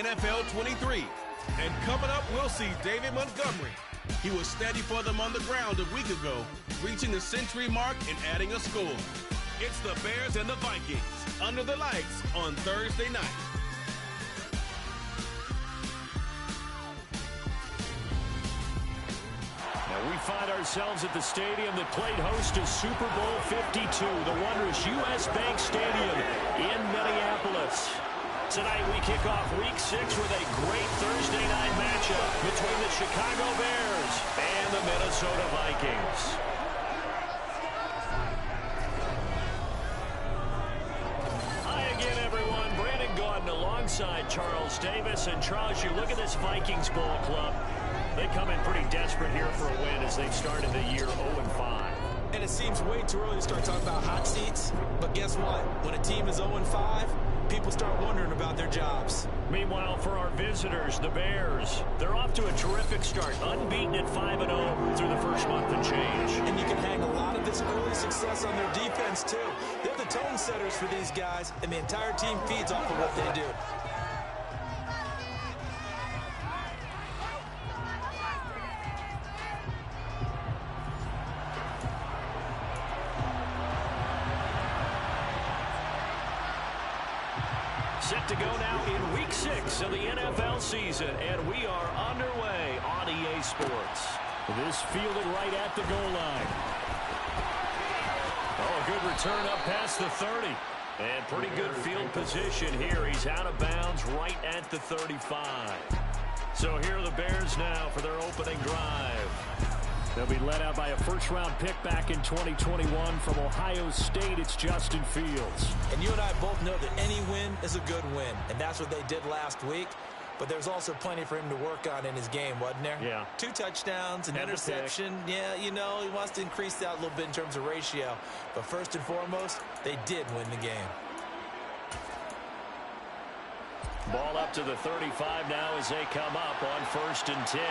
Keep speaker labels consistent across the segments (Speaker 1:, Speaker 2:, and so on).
Speaker 1: NFL 23. And coming up, we'll see David Montgomery. He was steady for them on the ground a week ago, reaching the century mark and adding a score. It's the Bears and the Vikings under the lights on Thursday night.
Speaker 2: Now we find ourselves at the stadium that played host to Super Bowl 52, the wondrous U.S. Bank Stadium in Minneapolis. Tonight we kick off Week 6 with a great Thursday night matchup between the Chicago Bears and the Minnesota Vikings. Hi again, everyone. Brandon Gordon alongside Charles Davis. And Charles, you look at this Vikings ball club. They come in pretty desperate here for a win as they've started the year 0-5.
Speaker 3: And it seems way too early to start talking about hot seats. But guess what? When a team is 0-5, people start wondering about their jobs.
Speaker 2: Meanwhile, for our visitors, the Bears, they're off to a terrific start, unbeaten at 5-0 through the first month and change.
Speaker 3: And you can hang a lot of this early success on their defense, too. They're the tone setters for these guys, and the entire team feeds off of what they do.
Speaker 2: Set to go now in Week 6 of the NFL season, and we are underway on EA Sports. This fielded right at the goal line. Oh, a good return up past the 30. And pretty good field position here. He's out of bounds right at the 35. So here are the Bears now for their opening drive. They'll be led out by a first-round pick back in 2021 from Ohio State. It's Justin Fields.
Speaker 3: And you and I both know that any win is a good win, and that's what they did last week. But there's also plenty for him to work on in his game, wasn't there?
Speaker 2: Yeah.
Speaker 3: 2 touchdowns, an interception. Yeah, you know, he wants to increase that a little bit in terms of ratio. But first and foremost, they did win the game.
Speaker 2: Ball up to the 35 now as they come up on 1st and 10.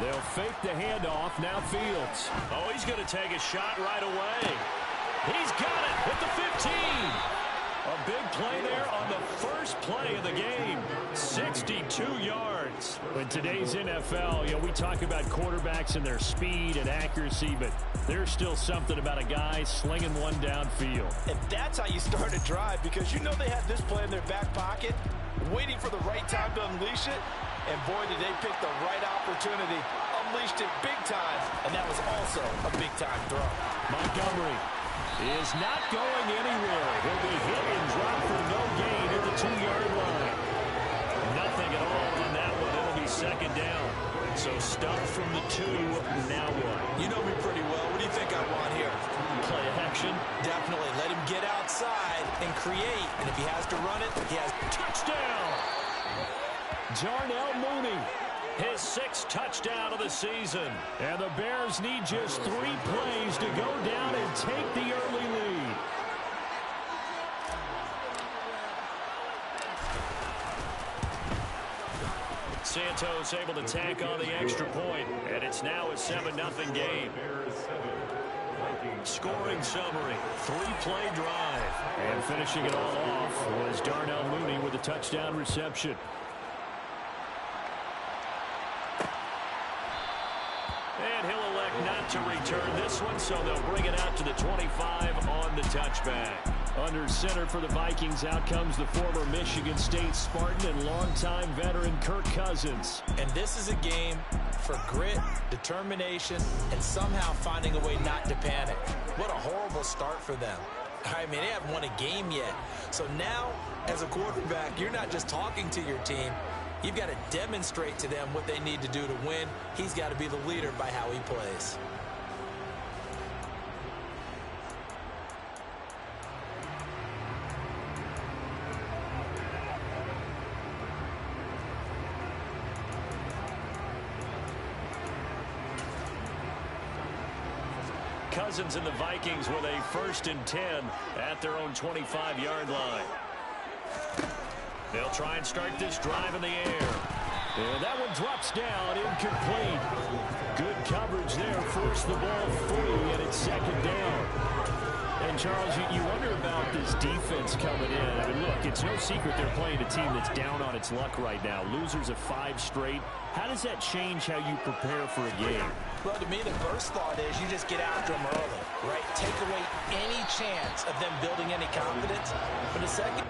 Speaker 2: They'll fake the handoff. Now Fields. Oh, he's going to take a shot right away. He's got it at the 15. A big play there on the first play of the game. 62 yards. In today's NFL, you know, we talk about quarterbacks and their speed and accuracy, but there's still something about a guy slinging one downfield.
Speaker 3: And that's how you start a drive, because you know they had this play in their back pocket, waiting for the right time to unleash it. And boy, did they pick the right opportunity. Unleashed it big time, and that was also a big-time throw.
Speaker 2: Montgomery is not going anywhere. He'll be hit and dropped for no gain at the 2-yard line. Nothing at all on that one. It'll be 2nd down. So stuffed from the 2. Now what?
Speaker 3: You know me pretty well. What do you think I want here?
Speaker 2: Play action.
Speaker 3: Definitely. Let him get outside and create. And if he has to run it, he has
Speaker 2: touchdown. Darnell Mooney, his 6th touchdown of the season. And the Bears need just 3 plays to go down and take the early lead. Santos able to tack on the extra point, and it's now a 7-0 game. Scoring summary, 3-play drive. And finishing it all off was Darnell Mooney with a touchdown reception. And he'll elect not to return this one, so they'll bring it out to the 25 on the touchback. Under center for the Vikings, out comes the former Michigan State Spartan and longtime veteran Kirk Cousins.
Speaker 3: And this is a game for grit, determination, and somehow finding a way not to panic. What a horrible start for them. I mean, they haven't won a game yet. So now, as a quarterback, you're not just talking to your team. You've got to demonstrate to them what they need to do to win. He's got to be the leader by how he plays.
Speaker 2: Cousins and the Vikings with a 1st and 10 at their own 25-yard line. They'll try and start this drive in the air. And that one drops down, incomplete. Good coverage there, forced the ball free, and it's 2nd down. And And, Charles, you wonder about this defense coming in. I mean, look, it's no secret they're playing a team that's down on its luck right now. Losers of 5 straight. How does that change how you prepare for a game?
Speaker 3: Well, to me, the first thought is you just get after them early, right? Take away any chance of them building any confidence. But the second...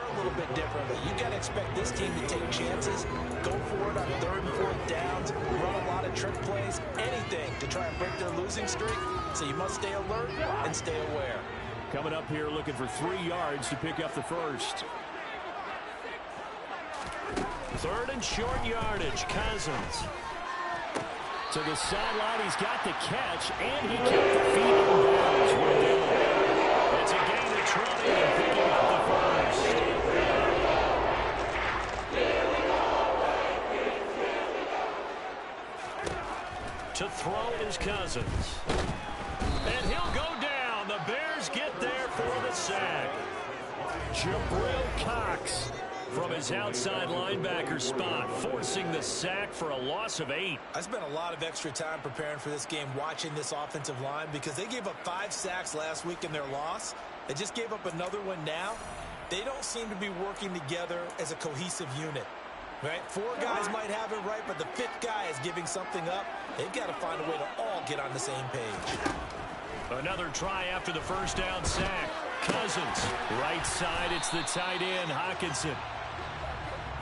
Speaker 3: a little bit differently. You got to expect this team to take chances, go for it on 3rd and 4th downs, run a lot of trick plays, anything to try and break their losing streak. So you must stay alert and stay aware.
Speaker 2: Coming up here looking for 3 yards to pick up the first. 3rd and short yardage. Cousins to the sideline. He's got the catch, and he kept the feet in bounds. It's a gain of 20 and picking up the first. To throw is Cousins. And he'll go down. The Bears get there for the sack. Jabril Cox from his outside linebacker spot, forcing the sack for a loss of 8.
Speaker 3: I spent a lot of extra time preparing for this game, watching this offensive line, because they gave up 5 sacks last week in their loss. They just gave up another one now. They don't seem to be working together as a cohesive unit. Right? 4 guys might have it right, but the 5th guy is giving something up. They've got to find a way to all get on the same page.
Speaker 2: Another try after the first down sack. Cousins, right side, it's the tight end, Hockenson.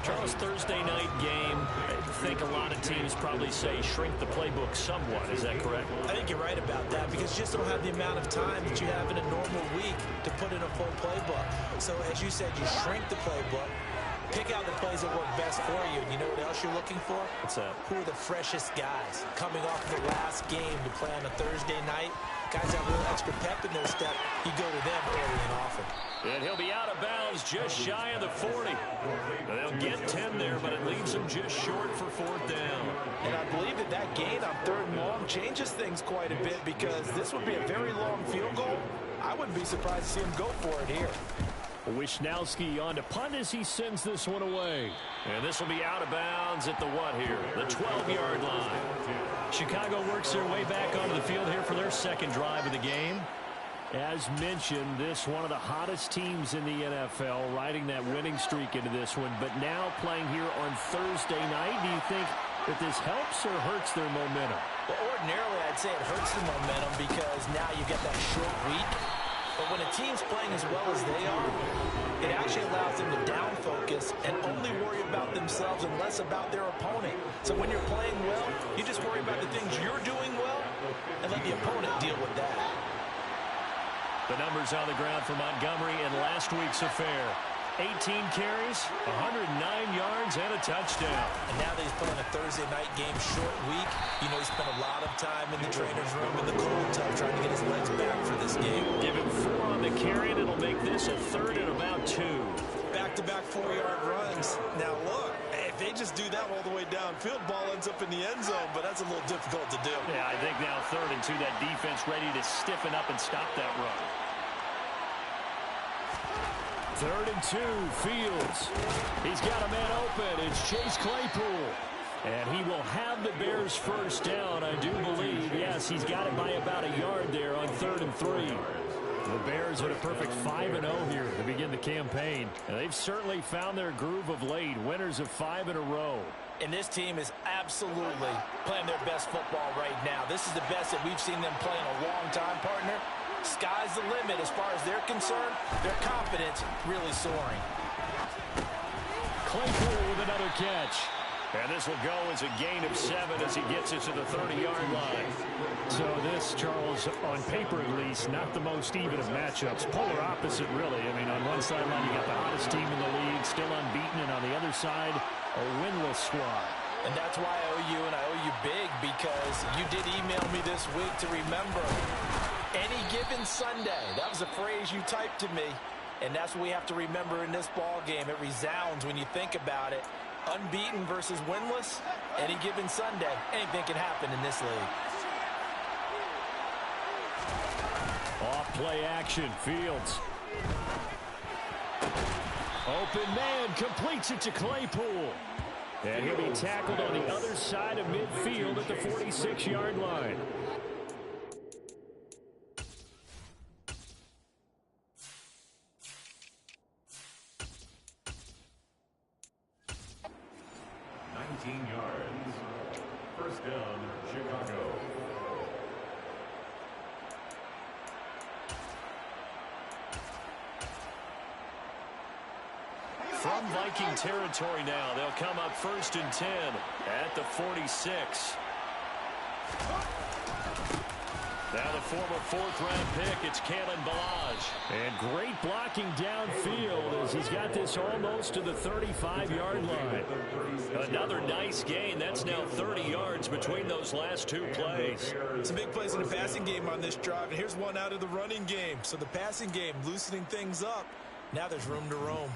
Speaker 2: Charles, Thursday night game, I think a lot of teams probably say shrink the playbook somewhat. Is that correct?
Speaker 3: I think you're right about that, because you just don't have the amount of time that you have in a normal week to put in a full playbook. So as you said, you shrink the playbook, pick out the plays that work best for you. And you know what else you're looking for?
Speaker 2: What's that?
Speaker 3: Who are the freshest guys coming off the last game to play on a Thursday night? Guys have a little extra pep in their step. You go to them early and often.
Speaker 2: And he'll be out of bounds just shy of the 40. They'll get 10 there, but it leaves them just short for 4th down.
Speaker 3: And I believe that gain on 3rd and long changes things quite a bit, because this would be a very long field goal. I wouldn't be surprised to see him go for it here.
Speaker 2: Wisnowski on to punt as he sends this one away. And this will be out of bounds at the what here? The 12-yard line. Chicago works their way back onto the field here for their 2nd drive of the game. As mentioned, this one of the hottest teams in the NFL, riding that winning streak into this one, but now playing here on Thursday night. Do you think that this helps or hurts their momentum?
Speaker 3: Well, ordinarily, I'd say it hurts the momentum, because now you get that short week. But when a team's playing as well as they are, it actually allows them to down focus and only worry about themselves and less about their opponent. So when you're playing well, you just worry about the things you're doing well and let the opponent deal with that.
Speaker 2: The numbers on the ground for Montgomery in last week's affair. 18 carries, 109 yards, and a touchdown. And now that he's playing a Thursday night game, short week, you know he spent a lot of time in the trainer's room in the cold tub trying to get his legs back for this game. Give him 4 on the carry, and it'll make this a 3rd and about 2. Back-to-back 4-yard runs. Now look, if they just do that all the way downfield, ball ends up in the end zone, but that's a little difficult to do. Yeah, I think now 3rd and 2, that defense ready to stiffen up and stop that run. 3rd and 2, Fields. He's got a man open. It's Chase Claypool. And he will have the Bears first down, I do believe. Yes, he's got it by about a yard there on 3rd and 3. The Bears at a perfect 5-0 here to begin the campaign. And they've certainly found their groove of late, winners of 5 in a row. And this team is absolutely playing their best football right now. This is the best that we've seen them play in a long time, partner. Sky's the limit as far as they're concerned. Their confidence really soaring. Claypool with another catch. And this will go as a gain of 7 as he gets it to the 30-yard line. So this, Charles, on paper at least, not the most even of matchups. Polar opposite, really. I mean, on one sideline, you got the hottest team in the league, still unbeaten, and on the other side, a winless squad. And that's why I owe you, and I owe you big, because you did email me this week to remember any given Sunday. That was a phrase you typed to me, and that's what we have to remember in this ball game. It resounds when you think about it. Unbeaten versus winless, any given Sunday, anything can happen in this league. Off play action, Fields. Open man, completes it to Claypool. And he'll be tackled on the other side of midfield at the 46-yard line.
Speaker 4: Yards. First down, Chicago.
Speaker 2: From Viking territory now, they'll come up 1st and 10 at the 46. Now the former 4th-round pick, it's Kalen Balaj. And great blocking downfield as he's got this almost to the 35-yard line. Another nice gain. That's now 30 yards between those last 2 plays.
Speaker 3: Some big plays in the passing game on this drive, and here's one out of the running game. So the passing game loosening things up. Now there's room to roam.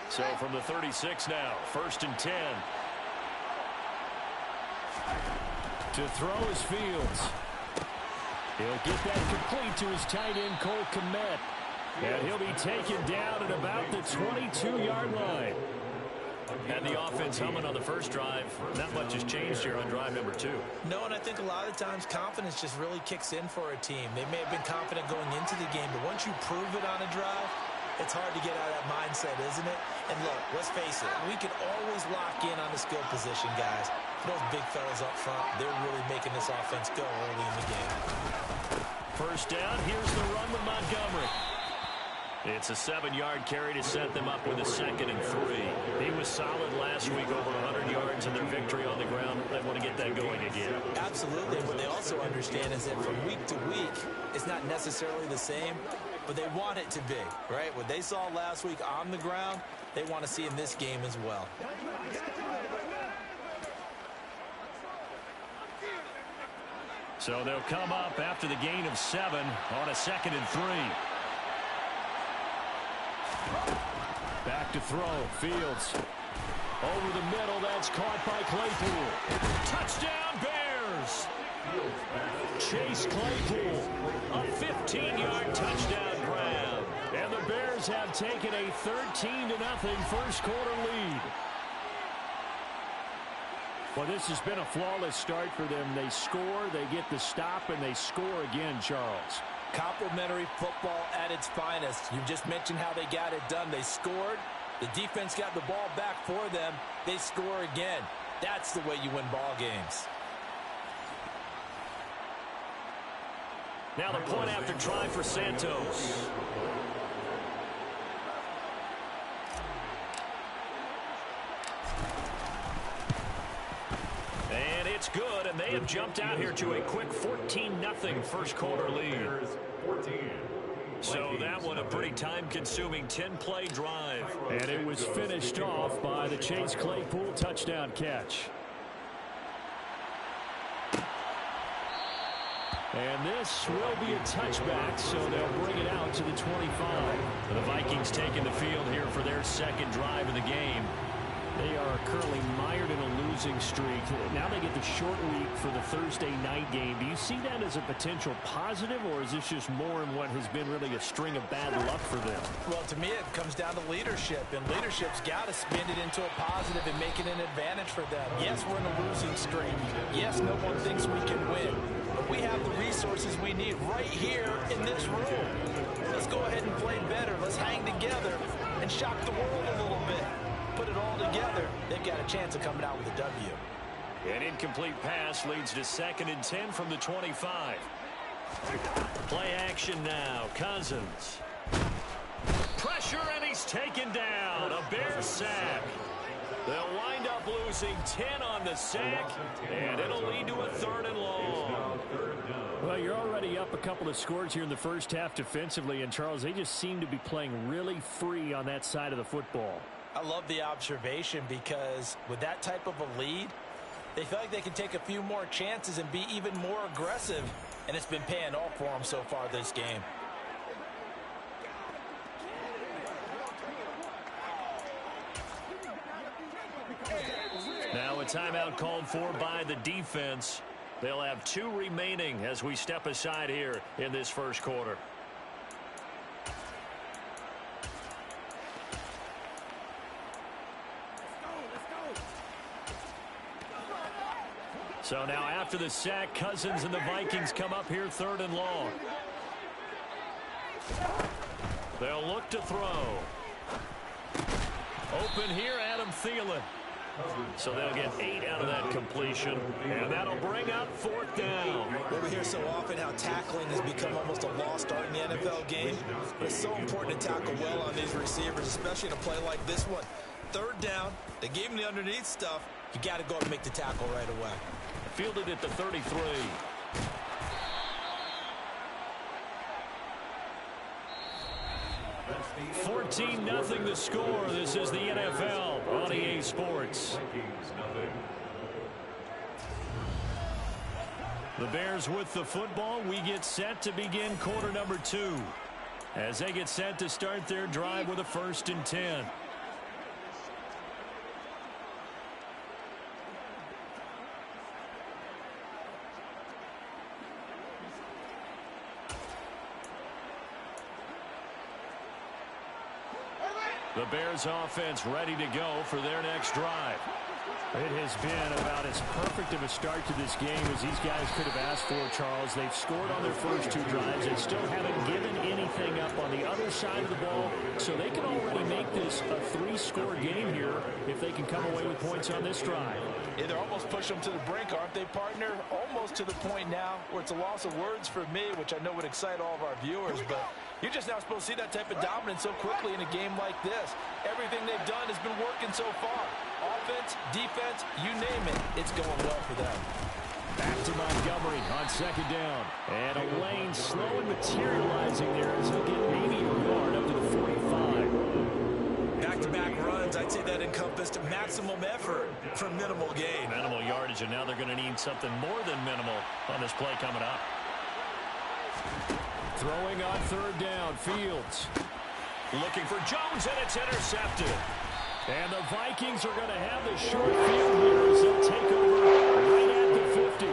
Speaker 2: So from the 36 now, 1st and 10. To throw is Fields. He'll get that complete to his tight end, Cole Kmet. And he'll be taken down at about the 22-yard line. And the offense humming on the first drive. Not much has changed here on drive number 2.
Speaker 3: No, and I think a lot of times confidence just really kicks in for a team. They may have been confident going into the game, but once you prove it on a drive, it's hard to get out of that mindset, isn't it? And look, let's face it, we can always lock in on the skill position, guys. For those big fellas up front, they're really making this offense go early in the game.
Speaker 2: First down, here's the run with Montgomery. It's a 7-yard carry to set them up with a 2nd and 3. He was solid last week, over 100 yards in their victory on the ground. They want to get that going again.
Speaker 3: Absolutely. What they also understand is that from week to week, it's not necessarily the same, but they want it to be, right? What they saw last week on the ground, they want to see in this game as well.
Speaker 2: So they'll come up after the gain of 7 on a 2nd and 3. Back to throw. Fields. Over the middle. That's caught by Claypool. Touchdown, Bears! Chase Claypool. A 15-yard touchdown grab. And the Bears have taken a 13-0 first quarter lead. Well, this has been a flawless start for them. They score, they get the stop, and they score again, Charles.
Speaker 3: Complimentary football at its finest. You just mentioned how they got it done. They scored. The defense got the ball back for them. They score again. That's the way you win ball games.
Speaker 2: Now the point after try for Santos. And it's good, and they have jumped out here to a quick 14-0 first quarter lead. So that one a pretty time-consuming 10-play drive. And it was finished off by the Chase Claypool touchdown catch. And this will be a touchback, so they'll bring it out to the 25. The Vikings taking the field here for their second drive of the game. They are currently mired in a losing streak. Now they get the short week for the Thursday night game. Do you see that as a potential positive, or is this just more in what has been really a string of bad luck for them?
Speaker 3: Well, to me, it comes down to leadership, and leadership's got to spin it into a positive and make it an advantage for them. Yes, we're in a losing streak. Yes, no one thinks we can win. But we have the resources we need right here in this room. Let's go ahead and play better. Let's hang together and shock the world a little bit. Put it all together, they've got a chance of coming out with a W.
Speaker 2: An incomplete pass leads to 2nd and 10 from the 25. Play action now. Cousins. Pressure, and he's taken down. A Bears sack. They'll wind up losing 10 on the sack, and it'll lead to a 3rd and long. Well, you're already up a couple of scores here in the first half defensively, and Charles, they just seem to be playing really free on that side of the football.
Speaker 3: I love the observation because with that type of a lead, they feel like they can take a few more chances and be even more aggressive, and it's been paying off for them so far this game.
Speaker 2: Now a timeout called for by the defense. They'll have 2 remaining as we step aside here in this first quarter. So now after the sack, Cousins and the Vikings come up here 3rd and long. They'll look to throw. Open here, Adam Thielen. So they'll get 8 out of that completion, and that'll bring up 4th down.
Speaker 3: Well, we hear so often how tackling has become almost a lost art in the NFL game, but it's so important to tackle well on these receivers, especially in a play like this one. 3rd down, they gave him the underneath stuff. You got to go up and make the tackle right away.
Speaker 2: Fielded at the 33. 14-0 the score. This is the NFL on EA Sports. The Bears with the football. We get set to begin quarter number 2 as they get set to start their drive with a 1st and 10. The Bears offense ready to go for their next drive. It has been about as perfect of a start to this game as these guys could have asked for, Charles. They've scored on their first 2 drives. They still haven't given anything up on the other side of the ball, so they can already make this a 3-score game here if they can come away with points on this drive.
Speaker 3: Yeah, they're almost pushing them to the brink, aren't they, partner? Almost to the point now where it's a loss of words for me, which I know would excite all of our viewers, but you're just now supposed to see that type of dominance so quickly in a game like this. Everything they've done has been working so far. Offense, defense, you name it, it's going well for them.
Speaker 2: Back to Montgomery on 2nd down. And a lane slow and materializing there as he'll get maybe a yard up to the 45.
Speaker 3: Back-to-back runs, I'd say that encompassed maximum effort for minimal gain.
Speaker 2: Minimal yardage, and now they're going to need something more than minimal on this play coming up. Throwing on 3rd down, Fields. Looking for Jones, and it's intercepted. And the Vikings are going to have the short field here as they'll take over right at the 50.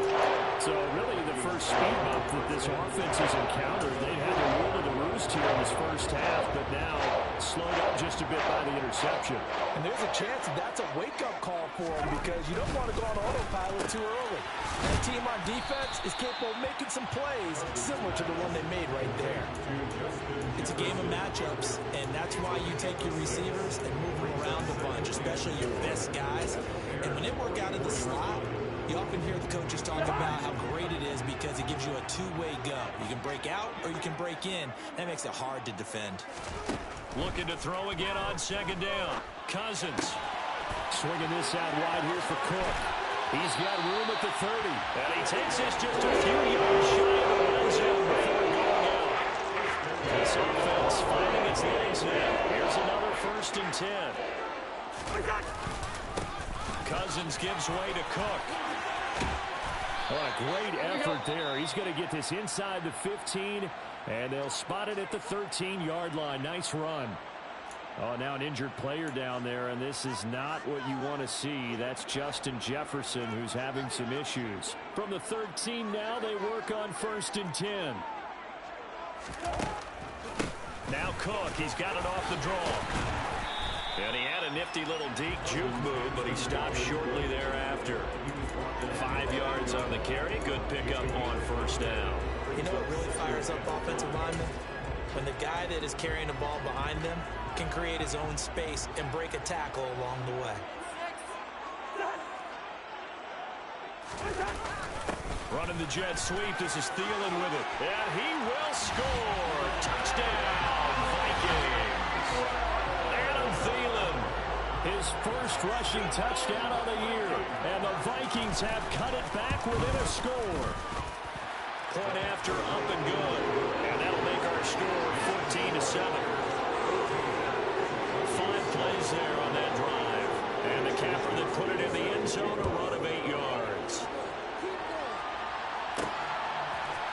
Speaker 2: So really the first speed bump that this offense has encountered. They've had the rule of the roost here in this first half, but now slowed up just a bit by the interception.
Speaker 3: And there's a chance that's a wake-up call for them because you don't want to go on autopilot too early. That team on defense is capable of making some plays similar to the one they made right there. It's a game of matchups, and that's why you take your receivers and move them around the bunch, especially your best guys. And when they work out of the slot, you often hear the coaches talk about how great it is because it gives you a 2-way go. You can break out or you can break in. That makes it hard to defend.
Speaker 2: Looking to throw again on 2nd down. Cousins swinging this out wide here for Cook. He's got room at the 30. And he takes this just a few yards shy of the end zone before going out. This offense finding its legs now. Here's another 1st and 10. Cousins gives way to Cook. What a great effort there. He's going to get this inside the 15, and they'll spot it at the 13-yard line. Nice run. Oh, now an injured player down there, and this is not what you want to see. That's Justin Jefferson, who's having some issues. From the 13 now, they work on 1st and 10. Now Cook, he's got it off the draw. And he had a nifty little deep juke move, but he stopped shortly thereafter. 5 yards on the carry. Good pickup on 1st down.
Speaker 3: You know what really fires up offensive linemen? When the guy that is carrying the ball behind them can create his own space and break a tackle along the way.
Speaker 2: Running the jet sweep. This is Thielen with it. And he will score. Touchdown, Vikings. Adam Thielen, his first rushing touchdown of the year. And the Vikings have cut it back within a score. Point after, up and good. And that'll make our score 14-7. 5 plays there on that drive. And the capper that put it in the end zone, a run of 8 yards.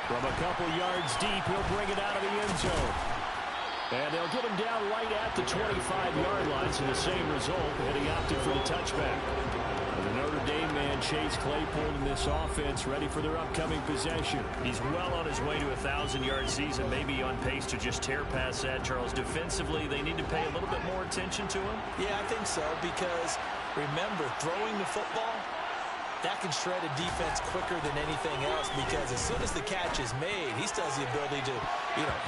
Speaker 2: From a couple yards deep, he'll bring it out of the end zone. And they'll get him down right at the 25-yard line, so the same result, and he opted for the touchback. The Notre Dame man, Chase Claypool, in this offense, ready for their upcoming possession.
Speaker 5: He's well on his way to a 1,000-yard season, maybe on pace to just tear past that, Charles. Defensively, they need to pay a little bit more attention to him.
Speaker 3: Yeah, I think so, because remember, throwing the football, that can shred a defense quicker than anything else, because as soon as the catch is made, he still has the ability to,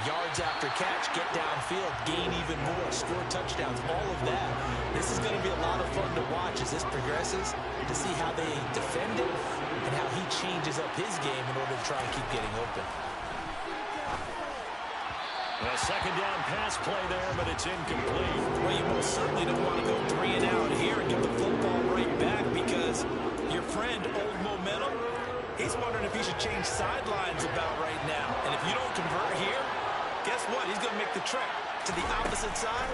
Speaker 3: yards after catch, get downfield, gain even more, score touchdowns, all of that. This is going to be a lot of fun to watch as this progresses, to see how they defend it and how he changes up his game in order to try and keep getting open.
Speaker 2: A second down pass play there, but it's incomplete.
Speaker 3: Well, you most certainly don't want to go 3 and out here and give the football right back, because your friend, Old Momentum, he's wondering if he should change sidelines about right now. And if you don't convert here, guess what? He's going to make the trek to the opposite side,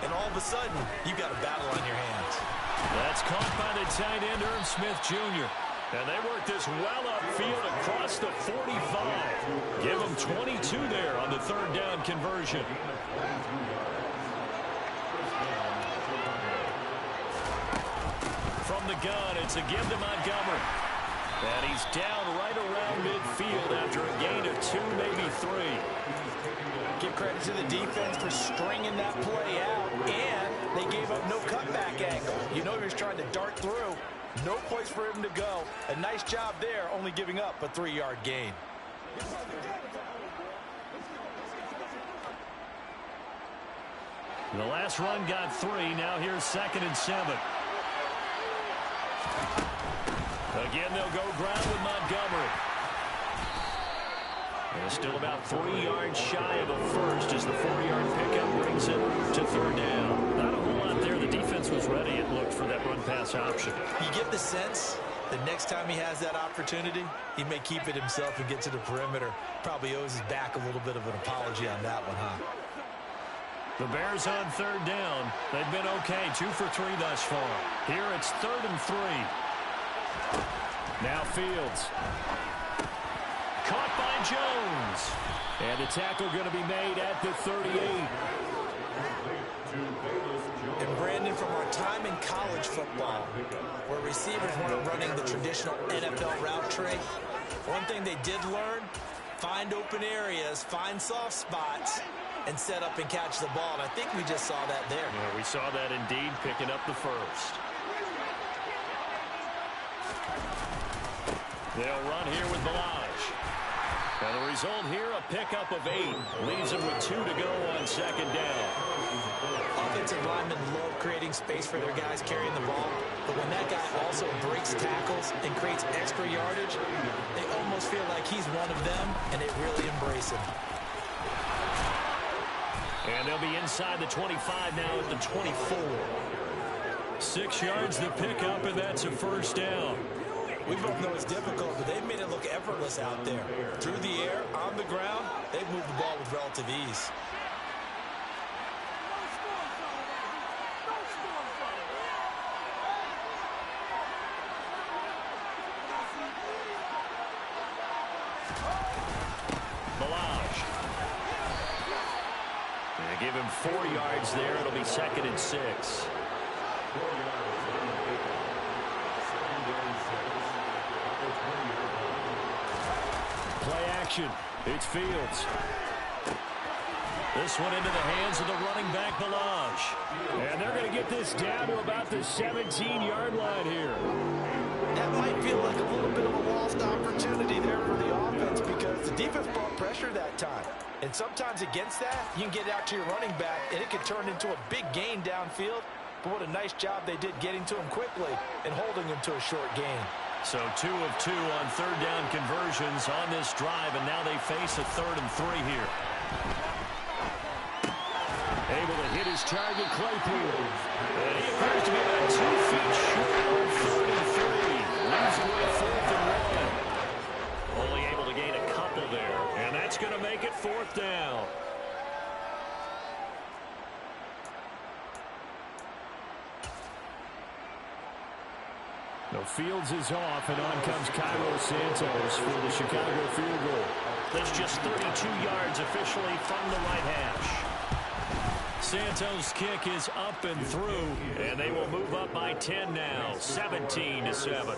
Speaker 3: and all of a sudden, you've got a battle on your hands.
Speaker 2: That's caught by the tight end, Irv Smith Jr. And they work this well upfield across the 45. Give them 22 there on the third down conversion. From the gun, it's a give to Montgomery. And he's down right around midfield after a gain of 2, maybe 3.
Speaker 3: Give credit to the defense for stringing that play out, and they gave up no cutback angle. You know he was trying to dart through. No place for him to go. A nice job there, only giving up a 3-yard gain.
Speaker 2: The last run got 3. Now here's 2nd and 7. Again, they'll go ground with Montgomery. And still about 3 yards shy of a first as the 4-yard pickup brings it to third down. Not a whole lot there. The defense was ready, it looked, for that run-pass option.
Speaker 3: You get the sense that next time he has that opportunity, he may keep it himself and get to the perimeter. Probably owes his back a little bit of an apology on that one, huh?
Speaker 2: The Bears on third down. They've been okay, 2 for 3 thus far. Here it's 3rd and 3. Now Fields. Caught by Jones. And the tackle going to be made at the 38.
Speaker 3: And Brandon, from our time in college football, where receivers weren't running the traditional NFL route tree, one thing they did learn, find open areas, find soft spots, and set up and catch the ball. And I think we just saw that there.
Speaker 2: Yeah, we saw that indeed, picking up the first. They'll run here with Balaj. And the result here, a pickup of 8. Leaves them with 2 to go on 2nd down.
Speaker 3: Offensive linemen love creating space for their guys carrying the ball. But when that guy also breaks tackles and creates extra yardage, they almost feel like he's one of them, and they really embrace him.
Speaker 2: And they'll be inside the 25 now at the 24. 6 yards the pickup, and that's a first down.
Speaker 3: We both know it's difficult, but they've made it look effortless out there. Through the air, on the ground, they've moved the ball with relative ease.
Speaker 2: Balaj. They give him 4 yards there. It'll be 2nd and 6. Play action. It's Fields. This one into the hands of the running back, Balaj. And they're going to get this down to about the 17-yard line here.
Speaker 3: That might feel like a little bit of a lost opportunity there for the offense, because the defense brought pressure that time. And sometimes against that, you can get out to your running back, and it can turn into a big gain downfield. But what a nice job they did getting to him quickly and holding him to a short gain.
Speaker 2: So 2 of 2 on third down conversions on this drive, and now they face a 3rd and 3 here. Able to hit his target, Claypool. And he appears to be about 2 feet short on 3rd and 3. Leaves him with 4th and 1. Only able to gain a couple there, and that's going to make it 4th down. No, Fields is off, and on comes Cairo Santos for the Chicago field goal.
Speaker 5: That's just 32 yards officially from the right hash. Santos' kick is up and through, and they will move up by 10 now, 17-7.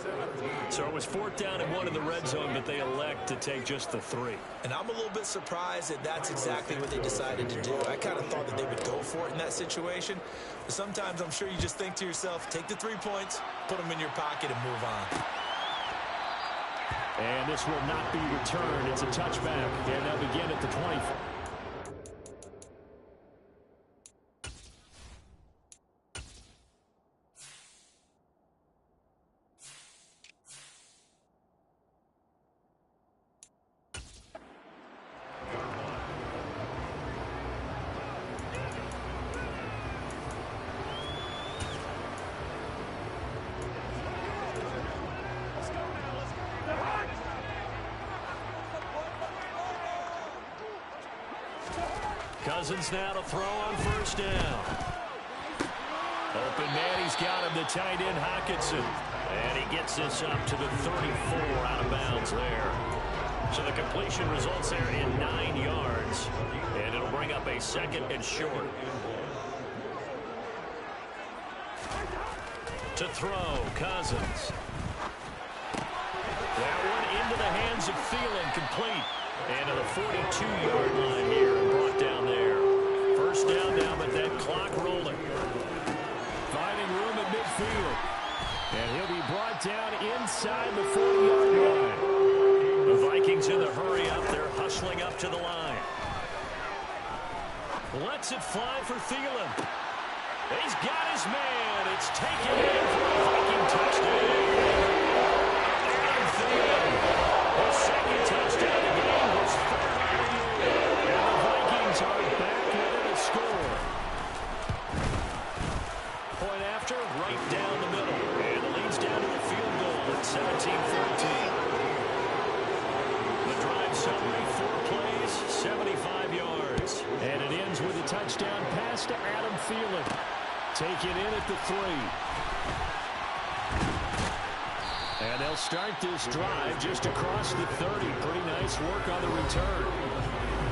Speaker 5: So it was 4th down and 1 in the red zone, but they elect to take just the 3.
Speaker 3: And I'm a little bit surprised that that's exactly what they decided to do. I kind of thought that they would go for it in that situation. But sometimes I'm sure you just think to yourself, take the 3 points, put them in your pocket, and move on.
Speaker 5: And this will not be returned. It's a touchback, and they'll begin at the 20. Cousins now to throw on 1st down. Open man, he's got him, the tight end Hockenson. And he gets this up to the 34, out of bounds there. So the completion results there in 9 yards. And it'll bring up a 2nd and short. To throw, Cousins. That one into the hands of Thielen, complete. And to the 42-yard line here, and brought down there. 1st down now, but that clock rolling. Finding room at midfield. And he'll be brought down inside the 40-yard line. The Vikings in the hurry up. They're hustling up to the line. Lets it fly for Thielen. He's got his man. It's taken in for a Viking touchdown. Aaron Thielen, his 2nd touchdown of the game was 30. And the Vikings are back within a score. Point after, right down the middle. And the lead's down to a field goal at 17-14. The drive summary, 4 plays, 75 yards. And it ends with a touchdown pass to Adam Thielen. Taken in at the 3. And they'll start this drive just across the 30. Pretty nice work on the return.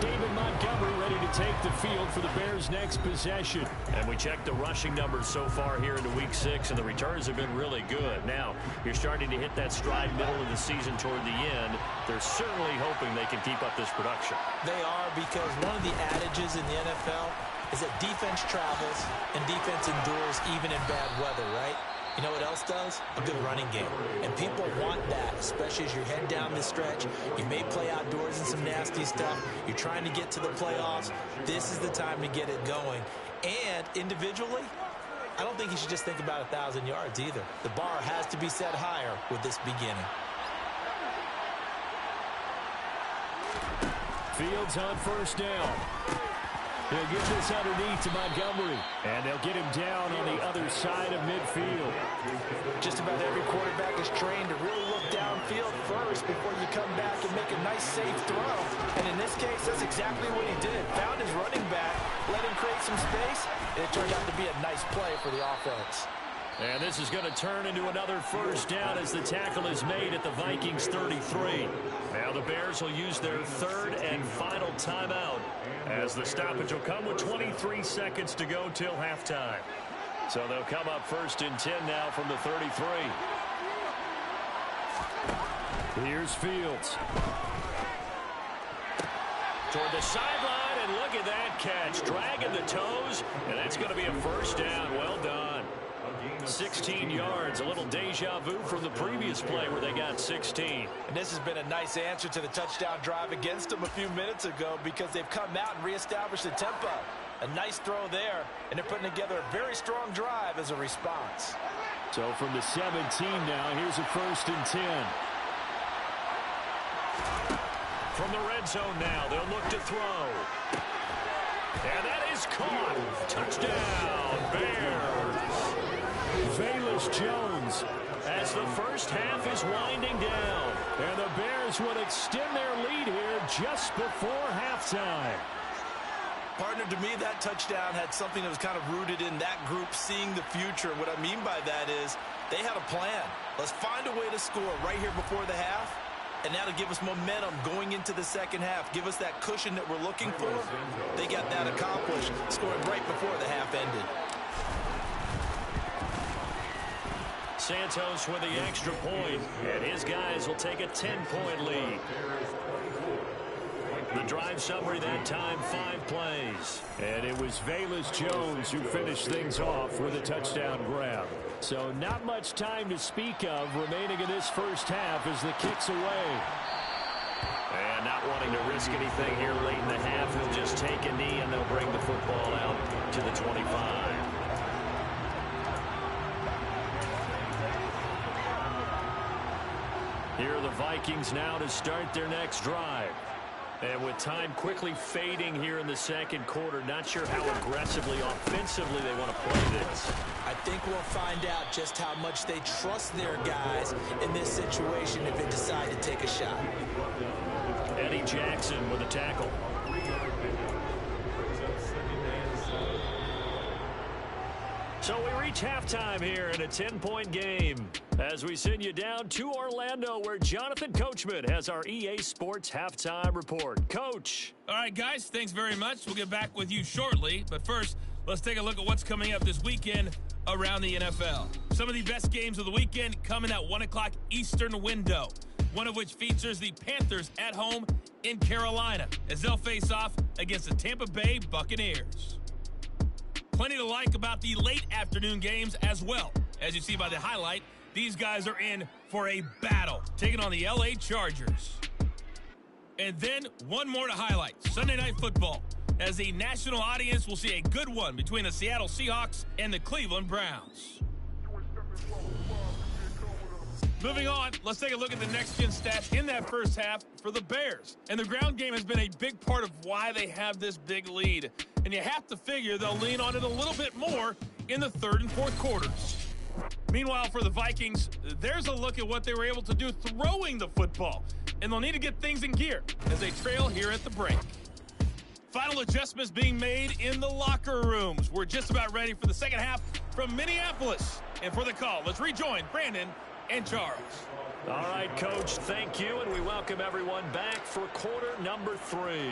Speaker 5: David Montgomery ready to take the field for the Bears' next possession. And we checked the rushing numbers so far here into Week 6, and the returns have been really good. Now, you're starting to hit that stride middle of the season toward the end. They're certainly hoping they can keep up this production.
Speaker 3: They are, because one of the adages in the NFL is that defense travels and defense endures even in bad weather, right? You know what else does? A good running game. And people want that, especially as you head down the stretch. You may play outdoors in some nasty stuff. You're trying to get to the playoffs. This is the time to get it going. And individually, I don't think you should just think about 1,000 yards either. The bar has to be set higher with this beginning.
Speaker 5: Fields on 1st down. He'll get this underneath to Montgomery. And they'll get him down on the other side of midfield.
Speaker 3: Just about every quarterback is trained to really look downfield first before you come back and make a nice, safe throw. And in this case, that's exactly what he did. Found his running back, let him create some space, and it turned out to be a nice play for the offense.
Speaker 5: And this is going to turn into another 1st down as the tackle is made at the Vikings 33. Now the Bears will use their 3rd and final timeout as the stoppage will come with 23 seconds to go till halftime. So they'll come up 1st and 10 now from the 33. Here's Fields. Toward the sideline, and look at that catch. Dragging the toes, and that's going to be a 1st down. Well done. 16 yards, a little deja vu from the previous play where they got 16.
Speaker 3: And this has been a nice answer to the touchdown drive against them a few minutes ago, because they've come out and reestablished the tempo. A nice throw there, and they're putting together a very strong drive as a response.
Speaker 5: So from the 17 now, here's a 1st and 10. From the red zone now, they'll look to throw. And that is caught. Touchdown, Bears. Velus Jones as the 1st half is winding down. And the Bears would extend their lead here just before halftime.
Speaker 3: Partner, to me, that touchdown had something that was kind of rooted in that group seeing the future. What I mean by that is they had a plan. Let's find a way to score right here before the half. And that'll give us momentum going into the second half. Give us that cushion that we're looking for. They got that accomplished, scoring right before the half ended.
Speaker 5: Santos with the extra point, and his guys will take a 10-point lead. The drive summary that time, 5 plays. And it was Velus Jones who finished things off with a touchdown grab. So not much time to speak of remaining in this first half as the kick's away.
Speaker 2: And not wanting to risk anything here late in the half, he'll just take a knee and they'll bring the football out to the 25. Here are the Vikings now to start their next drive. And with time quickly fading here in the second quarter, not sure how aggressively, offensively they want to play this.
Speaker 3: I think we'll find out just how much they trust their guys in this situation if they decide to take a shot.
Speaker 5: Eddie Jackson with a tackle. So we reach halftime here in a 10-point game as we send you down to Orlando where Jonathan Coachman has our EA Sports halftime report. Coach.
Speaker 6: All right, guys, thanks very much. We'll get back with you shortly. But first, let's take a look at what's coming up this weekend around the NFL. Some of the best games of the weekend coming at 1 o'clock Eastern window, one of which features the Panthers at home in Carolina as they'll face off against the Tampa Bay Buccaneers. Plenty to like about the late afternoon games as well. As you see by the highlight, these guys are in for a battle, taking on the LA Chargers. And then one more to highlight, Sunday Night Football, as the national audience will see a good one between the Seattle Seahawks and the Cleveland Browns. Moving on, let's take a look at the next-gen stats in that first half for the Bears. And the ground game has been a big part of why they have this big lead. And you have to figure they'll lean on it a little bit more in the third and fourth quarters. Meanwhile, for the Vikings, there's a look at what they were able to do throwing the football. And they'll need to get things in gear as they trail here at the break. Final adjustments being made in the locker rooms. We're just about ready for the second half from Minneapolis. And for the call, let's rejoin Brandon and Charles.
Speaker 5: All right, Coach, thank you, and we welcome everyone back for quarter number 3.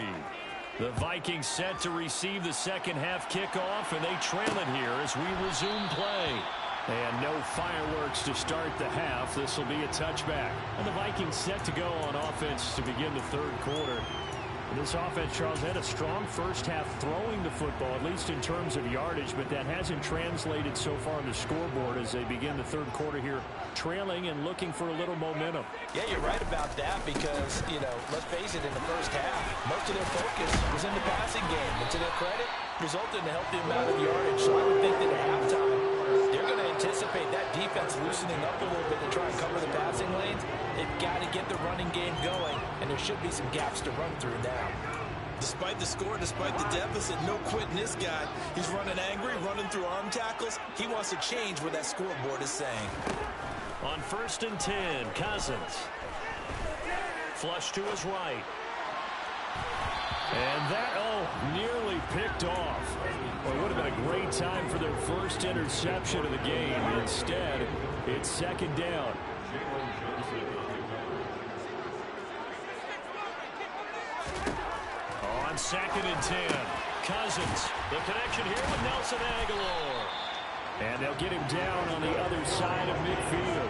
Speaker 5: The Vikings set to receive the second half kickoff, and they trail it here as we resume play. And no fireworks to start the half. This will be a touchback. And the Vikings set to go on offense to begin the third quarter. This offense, Charles, had a strong first half throwing the football, at least in terms of yardage, but that hasn't translated so far on the scoreboard as they begin the third quarter here, trailing and looking for a little momentum.
Speaker 3: Yeah, you're right about that because, let's face it, in the first half, most of their focus was in the passing game. And to their credit, resulted in a healthy amount of yardage. So I would think that at halftime, they're going to anticipate that defense loosening up a little bit to try and cover the passing lanes. They've got to get the running game going, and there should be some gaps to run through now. Despite the score, despite the deficit, no quitting this guy. He's running angry, running through arm tackles. He wants to change what that scoreboard is saying.
Speaker 5: On 1st and 10, Cousins. Flush to his right. And that, nearly picked off. Well, it would have been a great time for their first interception of the game. Instead, it's second down. On 2nd and 10, Cousins. The connection here with Nelson Aguilar. And they'll get him down on the other side of midfield.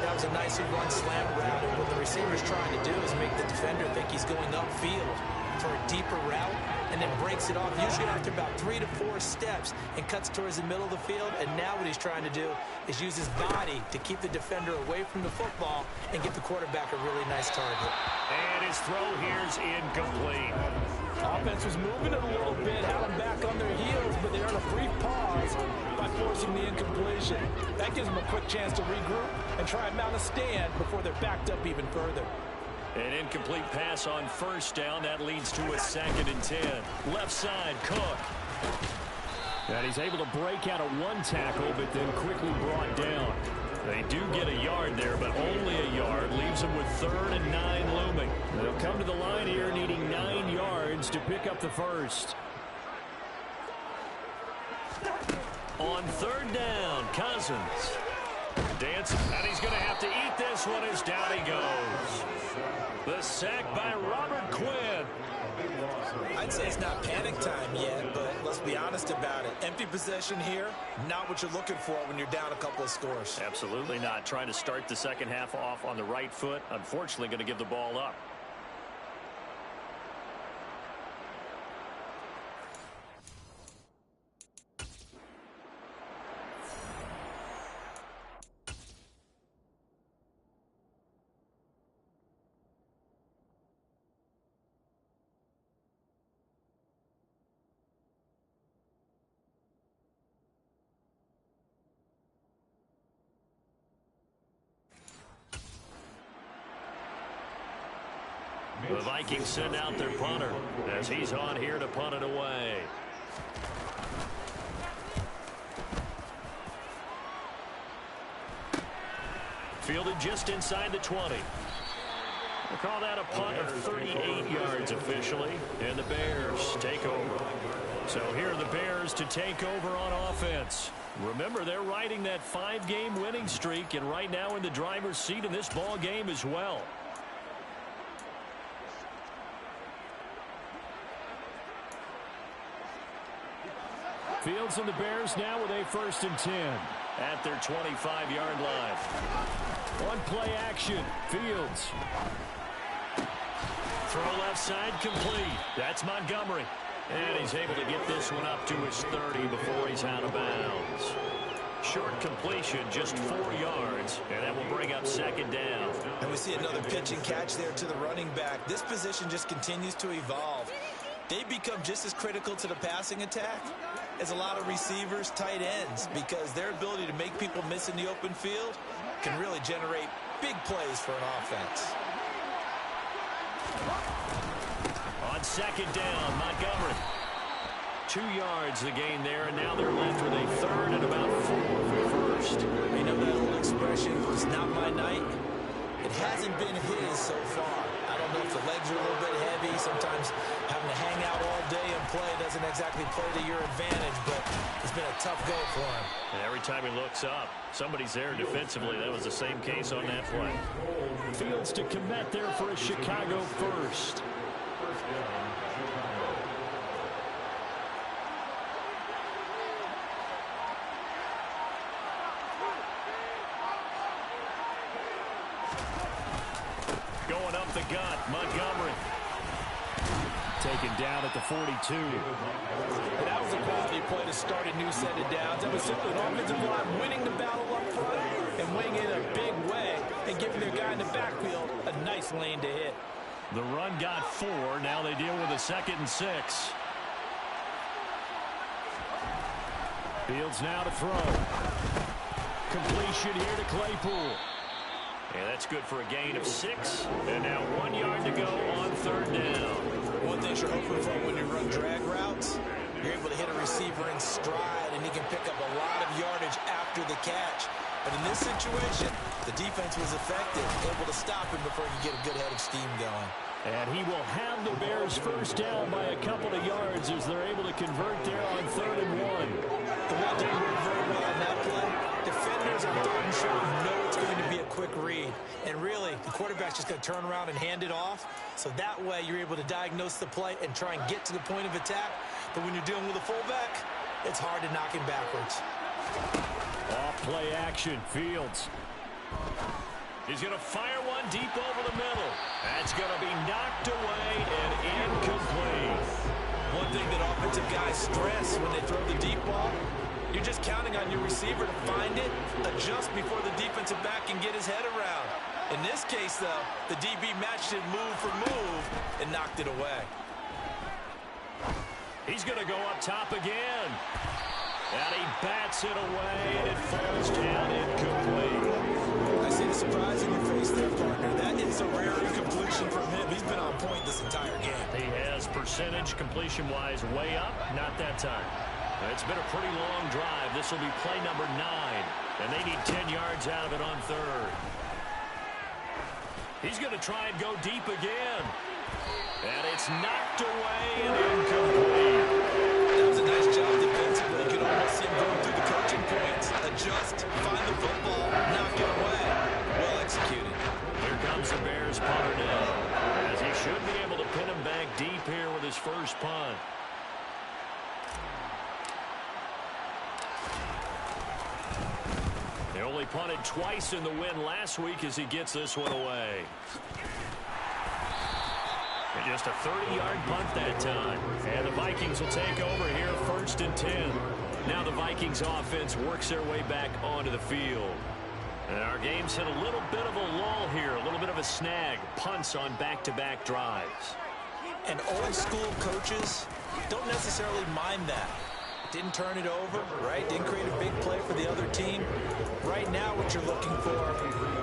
Speaker 3: That was a nicely run slant route, and what the receiver's trying to do is make the defender think he's going upfield for a deeper route, and then breaks it off, usually after about 3 to 4 steps, and cuts towards the middle of the field. And now what he's trying to do is use his body to keep the defender away from the football and give the quarterback a really nice target.
Speaker 5: And his throw here's incomplete.
Speaker 3: Offense was moving it a little bit, had them back on their heels, but they're on a brief pause by forcing the incompletion. That gives them a quick chance to regroup and try and mount a stand before they're backed up even further.
Speaker 5: An incomplete pass on first down. That leads to a 2nd and 10. Left side, Cook. And he's able to break out of one tackle, but then quickly brought down. They do get a yard there, but only a yard. Leaves them with 3rd and 9 looming. They'll come to the line here needing 9 yards to pick up the first. On 3rd down, Cousins. Dancing, and he's going to have to eat this one as down he goes. The sack by Robert Quinn.
Speaker 3: I'd say it's not panic time yet, but let's be honest about it. Empty possession here, not what you're looking for when you're down a couple of scores.
Speaker 5: Absolutely not. Trying to start the second half off on the right foot. Unfortunately, going to give the ball up. The Vikings send out their punter as he's on here to punt it away. Fielded just inside the 20. We'll call that a punt of 38 yards officially, and the Bears take over. So here are the Bears to take over on offense. Remember, they're riding that 5-game winning streak, and right now in the driver's seat in this ball game as well. Fields and the Bears now with a 1st and 10 at their 25-yard line. One play action. Fields. Throw left side complete. That's Montgomery. And he's able to get this one up to his 30 before he's out of bounds. Short completion, just 4 yards, and that will bring up 2nd down.
Speaker 3: And we see another pitch and catch there to the running back. This position just continues to evolve. They become just as critical to the passing attack as a lot of receivers, tight ends, because their ability to make people miss in the open field can really generate big plays for an offense.
Speaker 5: On 2nd down, Montgomery. 2 yards the gain there, and now they're left with a 3rd and about 4 for 1st.
Speaker 3: You know that old expression, it's not my night? It hasn't been his so far. I don't know if the legs are a little bit heavy. Sometimes having to hang out all day and play doesn't exactly play to your advantage, but it's been a tough go for him.
Speaker 5: And every time he looks up, somebody's there defensively. That was the same case on that play. Fields to commit there for a Chicago 1st. Going up the gut, Montgomery. Taken down at the 42.
Speaker 3: That was a quality play to start a new set of downs. That was simply an offensive line winning the battle up front and winning in a big way and giving their guy in the backfield a nice lane to hit.
Speaker 5: The run got 4. Now they deal with a 2nd and 6. Fields now to throw. Completion here to Claypool. And that's good for a gain of 6. And now 1 yard to go on 3rd down.
Speaker 3: One thing you're hoping for when you run drag routes, you're able to hit a receiver in stride, and he can pick up a lot of yardage after the catch. But in this situation, the defense was effective, able to stop him before he could get a good head of steam going. And he will have the Bears 1st down by a couple of yards as they're able to convert there on 3rd and 1. The one thing worked very well on that play, defenders on 3rd and short know it's going to be a quick read. And really, the quarterback's just going to turn around and hand it off. So that way, you're able to diagnose the play and try and get to the point of attack. But when you're dealing with a fullback, it's hard to knock him backwards.
Speaker 5: Off play action, Fields. He's going to fire one deep over the middle. That's going to be knocked away and incomplete. One thing that offensive guys stress when they throw the deep ball, you're just counting on your receiver to find it, adjust before the defensive back can get his head around. In this case, though, the DB matched it move for move and knocked it away. He's going to go up top again. And he bats it away, and it falls down incomplete.
Speaker 3: I see the surprise in your face there, partner. That is a rare incompletion from him. He's been on point this entire game.
Speaker 5: He has percentage completion-wise way up, not that time. It's been a pretty long drive. This will be play number 9, and they need 10 yards out of it on 3rd. He's going to try and go deep again. And it's knocked away and incomplete.
Speaker 3: That was a nice job defensively. You could almost see him going through the coaching points. Adjust, find the football, knock
Speaker 5: only punted twice in the win last week as he gets this one away. And just a 30-yard punt that time. And the Vikings will take over here, 1st and 10. Now the Vikings offense works their way back onto the field. And our game's hit a little bit of a lull here, a little bit of a snag. Punts on back-to-back drives.
Speaker 3: And old-school coaches don't necessarily mind that. Didn't turn it over, right? Didn't create a big play for the other team. Right now what you're looking for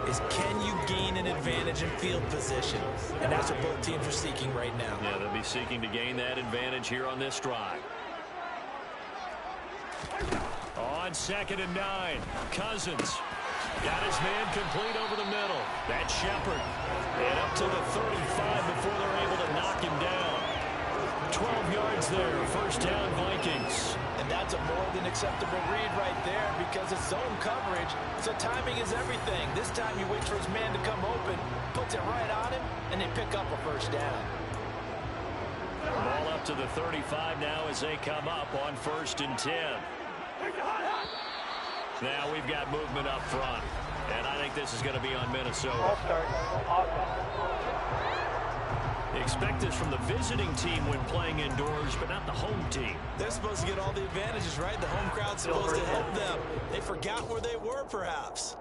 Speaker 3: is, can you gain an advantage in field position? And that's what both teams are seeking right now.
Speaker 5: Yeah, they'll be seeking to gain that advantage here on this drive. On 2nd and 9, Cousins got his man complete over the middle. That's Shepard. And up to the 35 before they're able to knock him down. 12 yards there, 1st down Vikings.
Speaker 3: And that's a more than acceptable read right there because it's zone coverage, so timing is everything. This time he waits for his man to come open, puts it right on him, and they pick up a 1st down.
Speaker 5: Ball up to the 35 now as they come up on 1st and 10. Now we've got movement up front, and I think this is going to be on Minnesota. Expect this from the visiting team when playing indoors, but not the home team.
Speaker 3: They're supposed to get all the advantages, right? The home crowd's supposed to help them. They forgot where they were, perhaps.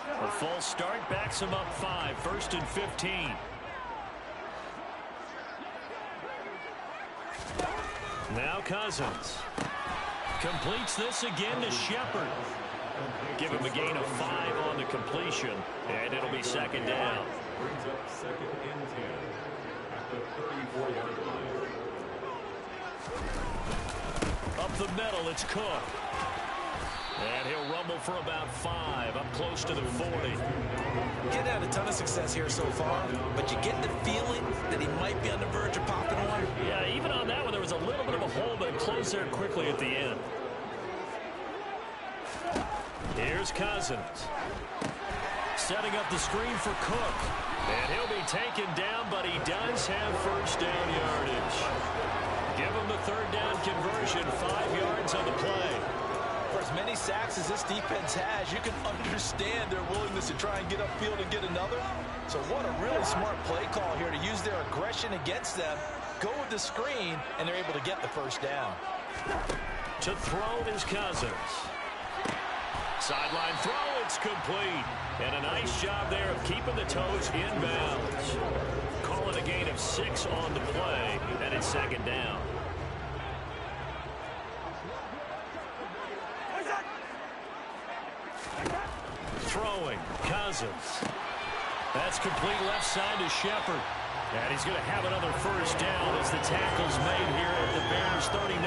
Speaker 5: A false start backs them up 5, 1st and 15. Now Cousins completes this again to Shepard. Give him a gain of 5 on the completion, and it'll be 2nd down.
Speaker 4: Brings up 2nd and 10 at the 34-yard line.
Speaker 5: Up the middle, it's Cook. And he'll rumble for about 5, up close to the 40.
Speaker 3: Getting had a ton of success here so far, but you get the feeling that he might be on the verge of popping one.
Speaker 5: Yeah, even on that one, there was a little bit of a hole, but it closed there quickly at the end. Here's Cousins. Setting up the screen for Cook. And he'll be taken down, but he does have 1st down yardage. Give him the 3rd down conversion, 5 yards on the play.
Speaker 3: For as many sacks as this defense has, you can understand their willingness to try and get upfield and get another. So what a really smart play call here to use their aggression against them. Go with the screen, and they're able to get the 1st down.
Speaker 5: To throw is Cousins. Sideline throw, it's complete. And a nice job there of keeping the toes inbounds. Call it a gain of 6 on the play, and it's 2nd down. Throwing, Cousins. That's complete left side to Shepard. And he's going to have another 1st down as the tackle's made here at the Bears 39.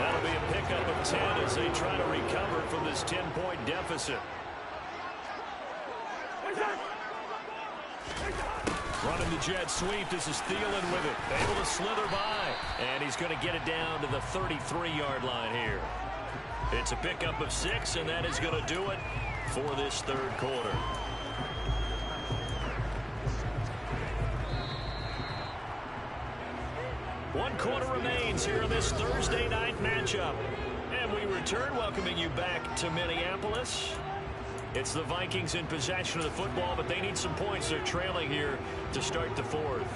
Speaker 5: That'll be a pickup of 10 as they try to recover from this 10-point deficit. Running the jet sweep. This is Thielen with it. Able to slither by. And he's going to get it down to the 33-yard line here. It's a pickup of 6, and that is going to do it for this 3rd quarter. One quarter remains here in this Thursday night matchup. And we return, welcoming you back to Minneapolis. It's the Vikings in possession of the football, but they need some points. They're trailing here to start the 4th.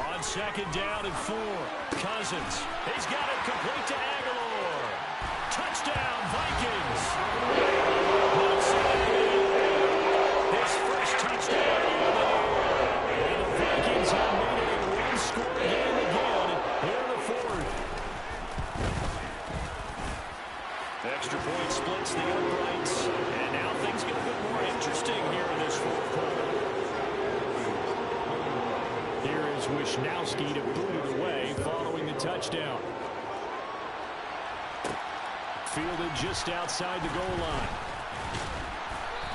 Speaker 5: On 2nd down and 4, Cousins. He's got it complete to Aguilar. Touchdown, Vikings. His 1st touchdown of the year. And the Vikings have made it a one-score game again here in the 4th. Extra point splits the uprights. And now things get a bit more interesting here in this 4th quarter. Here is Wisnowski to boot it away following the touchdown. Fielded just outside the goal line.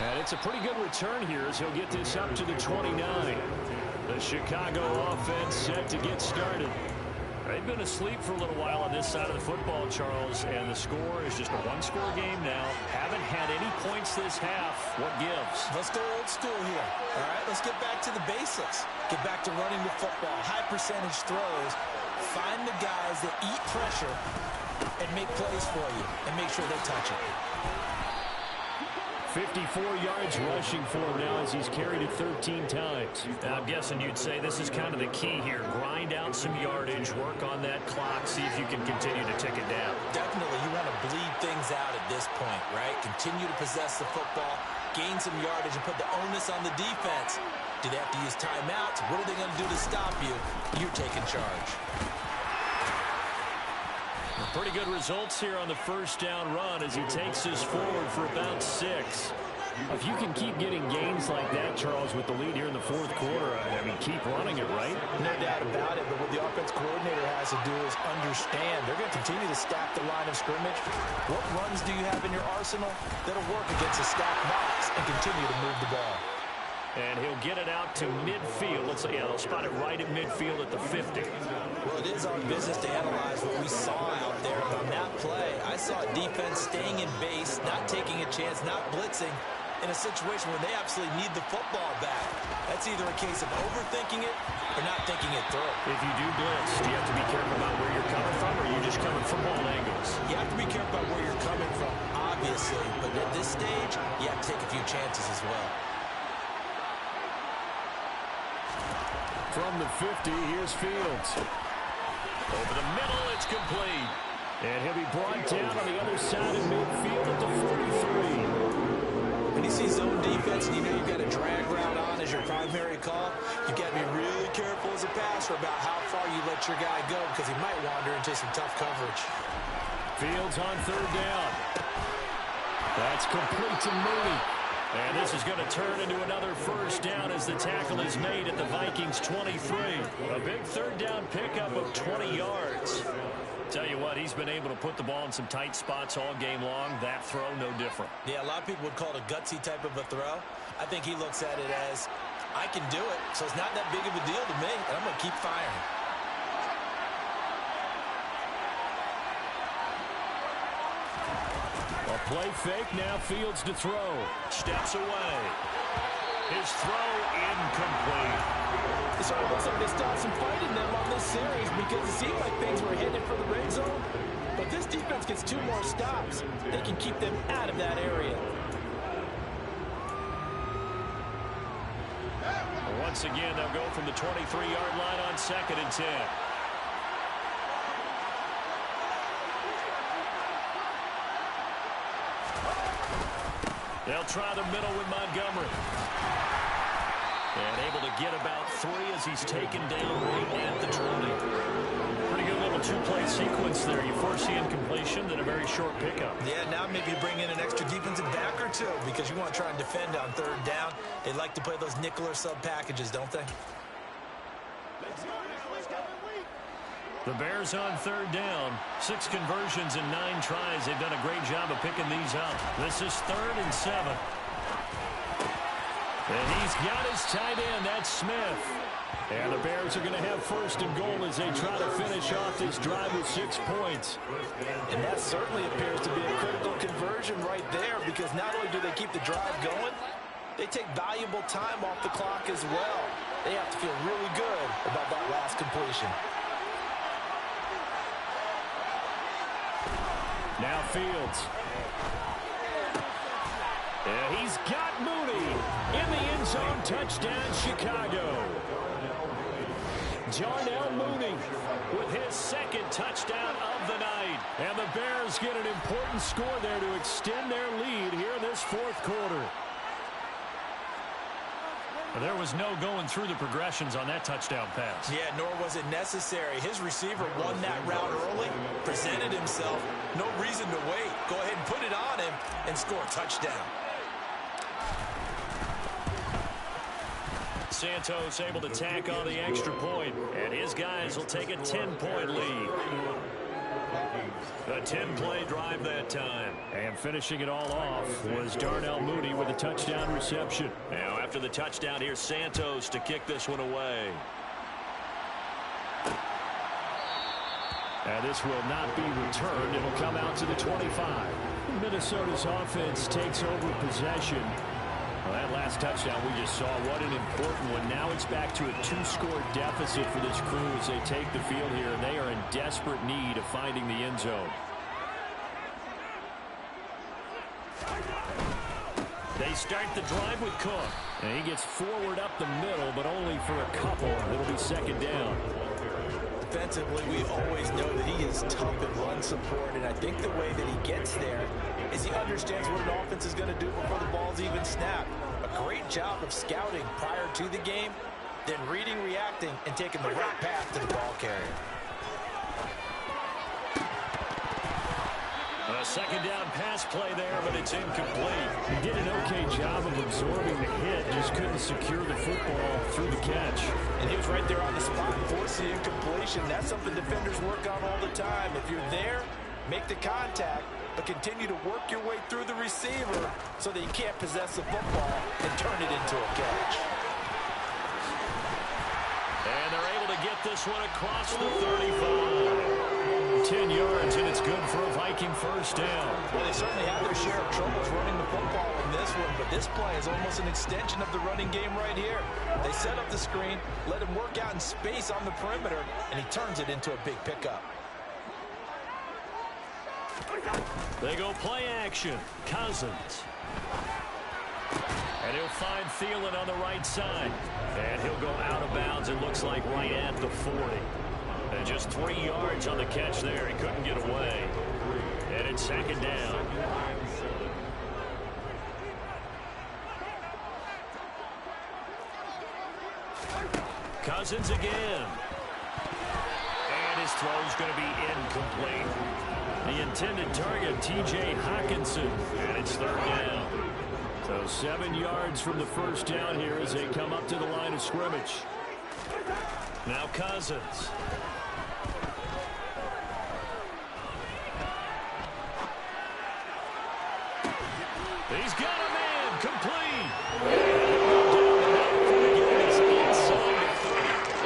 Speaker 5: And it's a pretty good return here as he'll get this up to the 29. The Chicago offense set to get started. They've been asleep for a little while on this side of the football, Charles, and the score is just a one-score game now. Haven't had any points this half. What gives?
Speaker 3: Let's go old school here. All right, let's get back to the basics. Get back to running the football, high percentage throws. Find the guys that eat pressure and make plays for you and make sure they touch it.
Speaker 5: 54 yards rushing for him now as he's carried it 13 times. I'm guessing you'd say this is kind of the key here. Grind out some yardage, work on that clock, see if you can continue to tick it down.
Speaker 3: Definitely, you want to bleed things out at this point, right? Continue to possess the football, gain some yardage, and put the onus on the defense. Do they have to use timeouts? What are they going to do to stop you? You're taking charge.
Speaker 5: Pretty good results here on the first down run as he takes us forward for about 6. If you can keep getting gains like that, Charles, with the lead here in the fourth quarter, I mean, keep running it, right?
Speaker 3: No doubt about it, but what the offense coordinator has to do is understand they're going to continue to stack the line of scrimmage. What runs do you have in your arsenal that'll work against a stacked box and continue to move the ball?
Speaker 5: And he'll get it out to midfield. Let's say, yeah, they'll spot it right at midfield at the 50.
Speaker 3: Well, it is our business to analyze what we saw out there on that play. I saw a defense staying in base, not taking a chance, not blitzing in a situation where they absolutely need the football back. That's either a case of overthinking it or not thinking it through.
Speaker 5: If you do blitz, do you have to be careful about where you're coming from, or are you just coming from all angles?
Speaker 3: You have to be careful about where you're coming from, obviously. But at this stage, you have to take a few chances as well.
Speaker 5: From the 50, here's Fields. Over the middle, it's complete. And he'll be brought down on the other side of midfield at the 43.
Speaker 3: When you see zone defense and you know you've got a drag route on as your primary call, you've got to be really careful as a passer about how far you let your guy go because he might wander into some tough coverage.
Speaker 5: Fields on third down. That's complete to Mooney. And this is going to turn into another first down as the tackle is made at the Vikings 23. A big third down pickup of 20 yards. Tell you what, he's been able to put the ball in some tight spots all game long. That throw, no different.
Speaker 3: Yeah, a lot of people would call it a gutsy type of a throw. I think he looks at it as, I can do it, so it's not that big of a deal to me, and I'm going to keep firing.
Speaker 5: A play fake, now Fields to throw. Steps away. His throw incomplete.
Speaker 3: It sort of looks like they still have some fight in them on this series because it seemed like things were headed for the red zone. But this defense gets 2 more stops. They can keep them out of that area.
Speaker 5: Once again, they'll go from the 23-yard line on 2nd and 10. They'll try the middle with Montgomery. And able to get about 3 as he's taken down right at the 20. Pretty good little 2-play sequence there. You force the incompletion, then a very short pickup.
Speaker 3: Yeah, now maybe you bring in an extra defensive back or 2 because you want to try and defend on third down. They like to play those nickel or sub packages, don't they?
Speaker 5: The Bears on third down. 6 conversions and 9 tries. They've done a great job of picking these up. This is 3rd and 7. And he's got his tight end. That's Smith. And the Bears are going to have 1st and goal as they try to finish off this drive with 6 points.
Speaker 3: And that certainly appears to be a critical conversion right there because not only do they keep the drive going, they take valuable time off the clock as well. They have to feel really good about that last completion.
Speaker 5: Now Fields. And he's got Mooney in the end zone. Touchdown, Chicago. Darnell Mooney with his 2nd touchdown of the night. And the Bears get an important score there to extend their lead here in this 4th quarter. There was no going through the progressions on that touchdown pass.
Speaker 3: Yeah, nor was it necessary. His receiver won that route early, presented himself. No reason to wait. Go ahead and put it on him and score a touchdown.
Speaker 5: Santos able to tack on the extra point, and his guys will take a 10-point lead. A 10-play drive that time. And finishing it all off was Darnell Mooney with a touchdown reception. Now after the touchdown, here's Santos to kick this one away. And this will not be returned. It'll come out to the 25. Minnesota's offense takes over possession. Well, that last touchdown we just saw, what an important one. Now it's back to a 2-score deficit for this crew as they take the field here. And they are in desperate need of finding the end zone. They start the drive with Cook. And he gets forward up the middle, but only for a couple. It'll be second down.
Speaker 3: Defensively, we always know that he is tough in run support, and I think the way that he gets there is he understands what an offense is going to do before the ball's even snapped. A great job of scouting prior to the game, then reading, reacting, and taking the right path to the ball carrier.
Speaker 5: A second down pass play there, but it's incomplete. He did an okay job of absorbing the hit, just couldn't secure the football through the catch.
Speaker 3: And he was right there on the spot, force the incompletion. That's something defenders work on all the time. If you're there, make the contact, but continue to work your way through the receiver so that you can't possess the football and turn it into a catch.
Speaker 5: And they're able to get this one across the 35. 10 yards, and it's good for a Viking first down.
Speaker 3: Well, they certainly had their share of troubles running the football in this one, but this play is almost an extension of the running game right here. They set up the screen, let him work out in space on the perimeter, and he turns it into a big pickup.
Speaker 5: They go play action. Cousins. And he'll find Thielen on the right side. And he'll go out of bounds, it looks like, right at the 40. And just 3 yards on the catch there. He couldn't get away. And it's second down. Cousins again. And his throw's going to be incomplete. The intended target, T.J. Hawkinson. And it's third down. So 7 yards from the first down here as they come up to the line of scrimmage. Now Cousins. He's got a man, complete. It's inside the 30.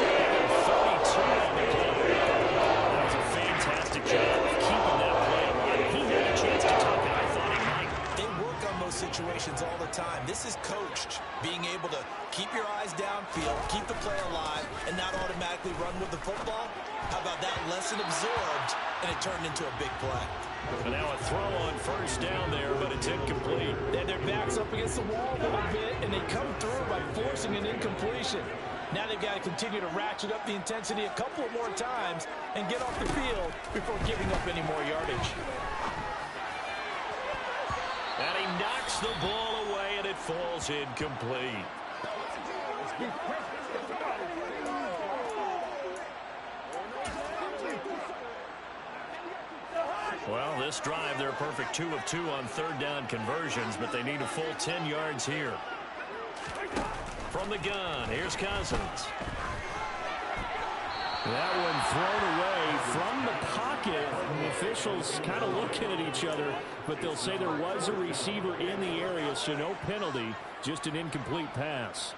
Speaker 5: 32 on the play. That was a fantastic job of keeping that play alive. He had a chance to tuck it. I thought he might.
Speaker 3: They work on those situations all the time. This is coached, being able to keep your eyes downfield, keep the play alive, and not automatically run with the football. How about that lesson absorbed, and it turned into a big play.
Speaker 5: And now a throw on first down there, but it's incomplete.
Speaker 3: Then their backs up against the wall a little bit, and they come through by forcing an incompletion. Now they've got to continue to ratchet up the intensity a couple of more times and get off the field before giving up any more yardage.
Speaker 5: And he knocks the ball away, and it falls incomplete. Well, this drive, they're a perfect 2 of 2 on third down conversions, but they need a full 10 yards here. From the gun, here's Cousins. That one thrown away from the pocket. The officials kind of looking at each other, but they'll say there was a receiver in the area, so no penalty, just an incomplete pass.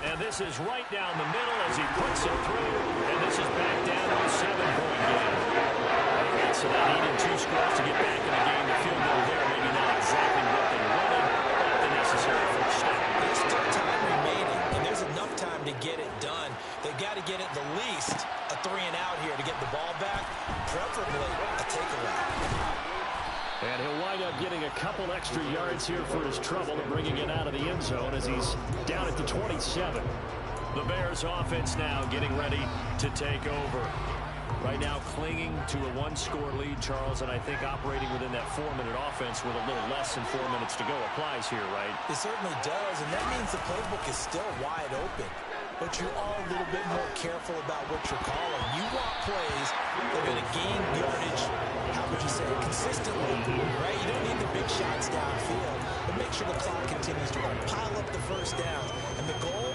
Speaker 5: And this is right down the middle as he puts it through. And this is back down to a 7-point game. So they needed 2 scores to get back in the game. The field goal there, maybe not exactly what they wanted, but the necessary first step.
Speaker 3: There's still time remaining, and there's enough time to get it done. They've got to get at the least a 3-and-out here to get the ball back, preferably a takeaway.
Speaker 5: And he'll wind up getting a couple extra yards here for his trouble and bringing it out of the end zone as he's down at the 27. The Bears offense now getting ready to take over. Right now clinging to a 1-score lead, Charles, and I think operating within that 4-minute offense with a little less than 4 minutes to go applies here, right?
Speaker 3: It certainly does, and that means the playbook is still wide open. But you are a little bit more careful about what you're calling. You want plays that are going to gain yardage, how would you say, consistently, right? You don't need the big shots downfield, but make sure the clock continues to run. Pile up the first down. And the goal,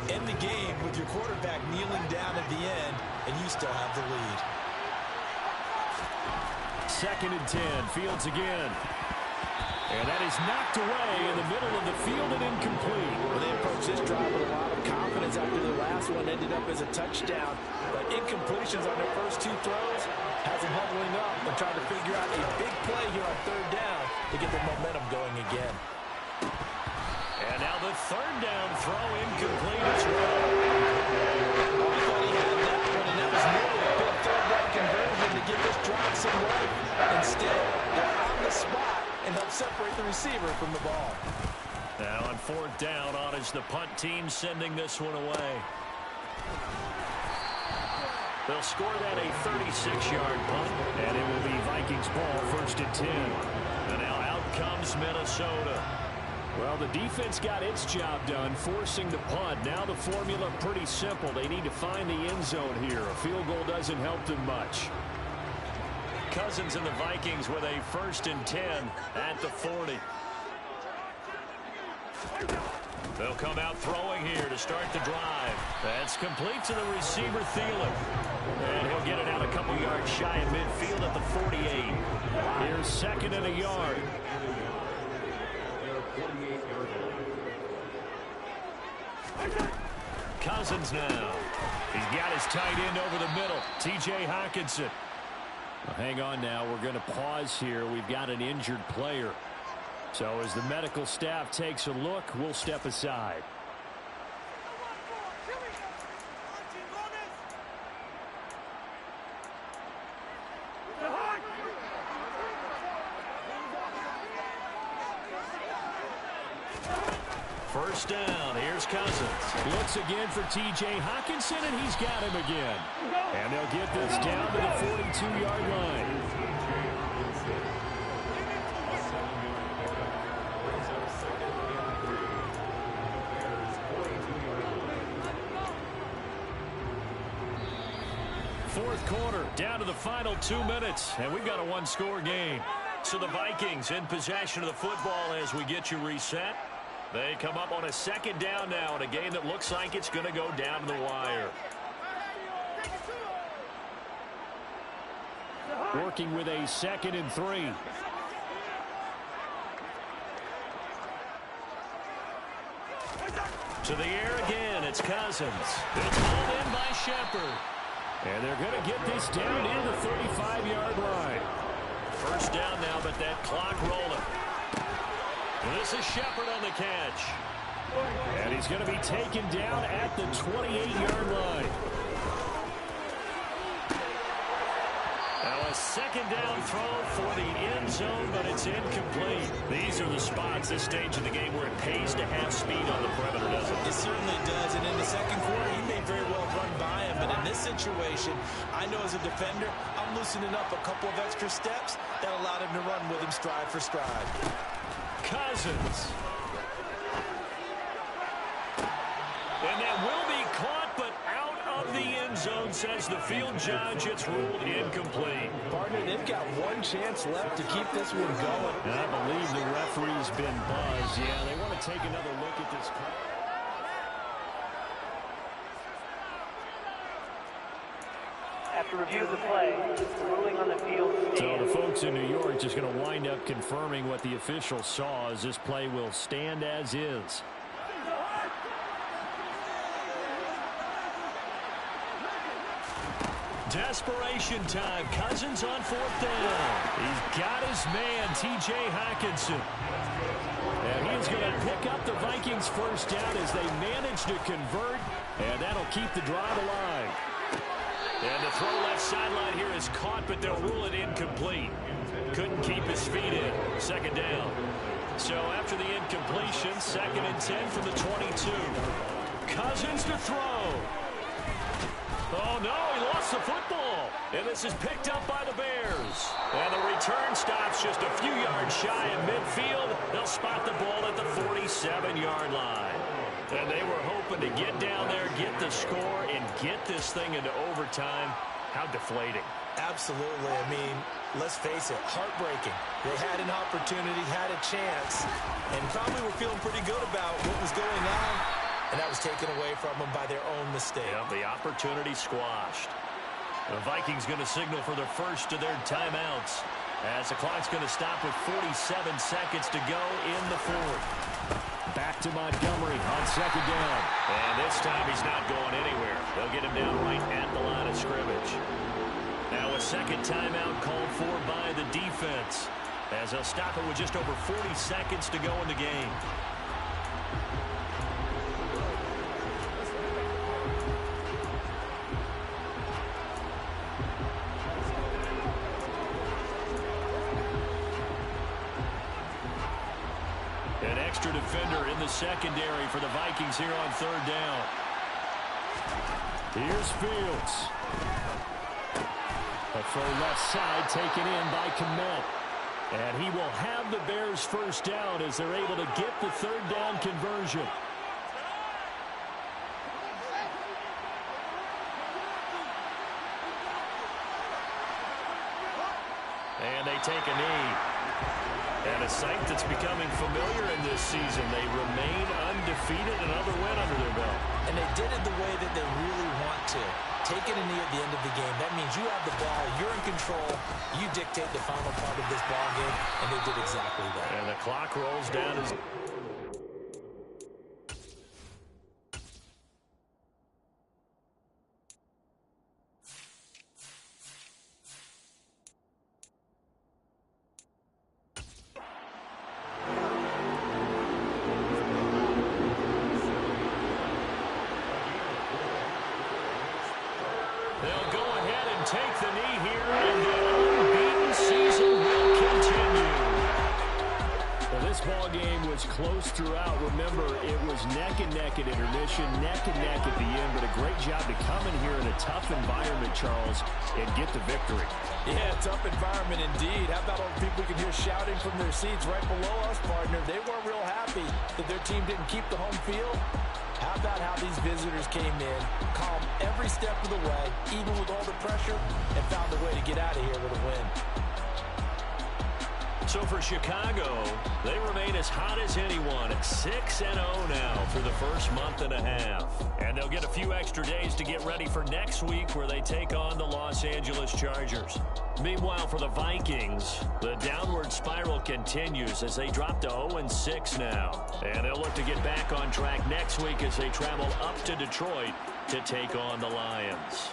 Speaker 3: end the game with your quarterback kneeling down at the end, and you still have the lead.
Speaker 5: 2nd and 10, Fields again. And that is knocked away in the middle of the field and incomplete.
Speaker 3: Well, they approached this drive with a lot of confidence after the last one ended up as a touchdown. But incompletions on their first 2 throws has them huddling up and trying to figure out a big play here on 3rd down to get the momentum going again.
Speaker 5: And now the 3rd down throw incomplete as well.
Speaker 3: Oh, I thought he had that one, and that was nearly a big 3rd down conversion to give this drive some life. Instead, they're on the spot and help separate the receiver from the ball.
Speaker 5: Now on 4th down, on is the punt team sending this one away. They'll score that a 36-yard punt, and it will be Vikings ball 1st and 10. And now out comes Minnesota. Well, the defense got its job done, forcing the punt. Now the formula pretty simple. They need to find the end zone here. A field goal doesn't help them much. Cousins and the Vikings with a 1st and 10 at the 40. They'll come out throwing here to start the drive. That's complete to the receiver, Thielen. And he'll get it out a couple yards shy of midfield at the 48. Here's 2nd and a yard. Cousins now. He's got his tight end over the middle, T.J. Hockenson. Well, hang on now. We're going to pause here. We've got an injured player. So as the medical staff takes a look, we'll step aside. First down. Here's Cousins. Looks again for T.J. Hockenson, and he's got him again. And they'll get this down to the 42-yard line. Fourth quarter, down to the final 2 minutes, and we've got a 1-score game. So the Vikings in possession of the football as we get you reset. They come up on a 2nd down now in a game that looks like it's going to go down to the wire. Working with a 2nd and 3. To the air again, it's Cousins. It's pulled in by Shepard. And they're going to get this down in the 35-yard line. First down now, but that clock rolling. This is Shepard on the catch. And he's going to be taken down at the 28-yard line. Now a 2nd down throw for the end zone, but it's incomplete. These are the spots, this stage of the game, where it pays to have speed on the perimeter, doesn't it?
Speaker 3: It certainly does, and in the 2nd quarter, he may very well run by him, but in this situation, I know as a defender, I'm loosening up a couple of extra steps that allowed him to run with him stride for stride.
Speaker 5: Cousins. And that will be caught, but out of the end zone, says the field judge. It's ruled incomplete.
Speaker 3: Partner, they've got one chance left to keep this one going.
Speaker 5: And I believe the referee's been buzzed. Yeah, they want to take another look at this.
Speaker 7: After review of the play, the ruling on the field stands.
Speaker 5: So the folks in New York just going to wind up confirming what the official saw, as this play will stand as is. Desperation time. Cousins on 4th down. He's got his man, T.J. Hockenson. And he is going to pick up the Vikings' first down as they manage to convert, and that'll keep the drive alive. And the throw left sideline here is caught, but they'll rule it incomplete. Couldn't keep his feet in. 2nd down. So after the incompletion, 2nd and 10 from the 22. Cousins to throw. Oh, no, he lost the football. And this is picked up by the Bears. And the return stops just a few yards shy of midfield. They'll spot the ball at the 47-yard line. And they were hoping to get down there, get the score, and get this thing into overtime. How deflating.
Speaker 3: Absolutely. I mean, let's face it, heartbreaking. They had an opportunity, had a chance, and probably were feeling pretty good about what was going on, and that was taken away from them by their own mistake.
Speaker 5: Yep, the opportunity squashed. The Vikings going to signal for their first of their timeouts. As the clock's going to stop with 47 seconds to go in the fourth. Back to Montgomery on second down.
Speaker 2: And this time he's not going anywhere. They'll get him down right at the line of scrimmage.
Speaker 5: Now a second timeout called for by the defense, as they'll stop it with just over 40 seconds to go in the game. An extra defender in the secondary for the Vikings here on third down. Here's Fields. A throw left side taken in by Kmet. And he will have the Bears first down as they're able to get the third down conversion. And they take a knee. And a sight that's becoming familiar in this season. They remain undefeated, another win under their belt.
Speaker 3: And they did it the way that they really want to. Taking a knee at the end of the game. That means you have the ball, you're in control, you dictate the final part of this ball game, and they did exactly that.
Speaker 5: And the clock rolls down as... They'll go ahead and take the knee here, and the unbeaten season will continue. Well, this ball game was close throughout. Remember, it was neck and neck at intermission, neck and neck at the end, but a great job to come in here in a tough environment, Charles, and get the victory.
Speaker 3: Yeah, tough environment indeed. How about all the people we can hear shouting from their seats right below us, partner? They weren't real happy that their team didn't keep the home field. How about how these visitors came in, calm every step of the way, even with all the pressure, and found a way to get out of here with a win.
Speaker 5: So for Chicago, they remain as hot as anyone at 6-0 now through the first month and a half. And they'll get a few extra days to get ready for next week where they take on the Los Angeles Chargers. Meanwhile, for the Vikings, the downward spiral continues as they drop to 0-6 now. And they'll look to get back on track next week as they travel up to Detroit to take on the Lions.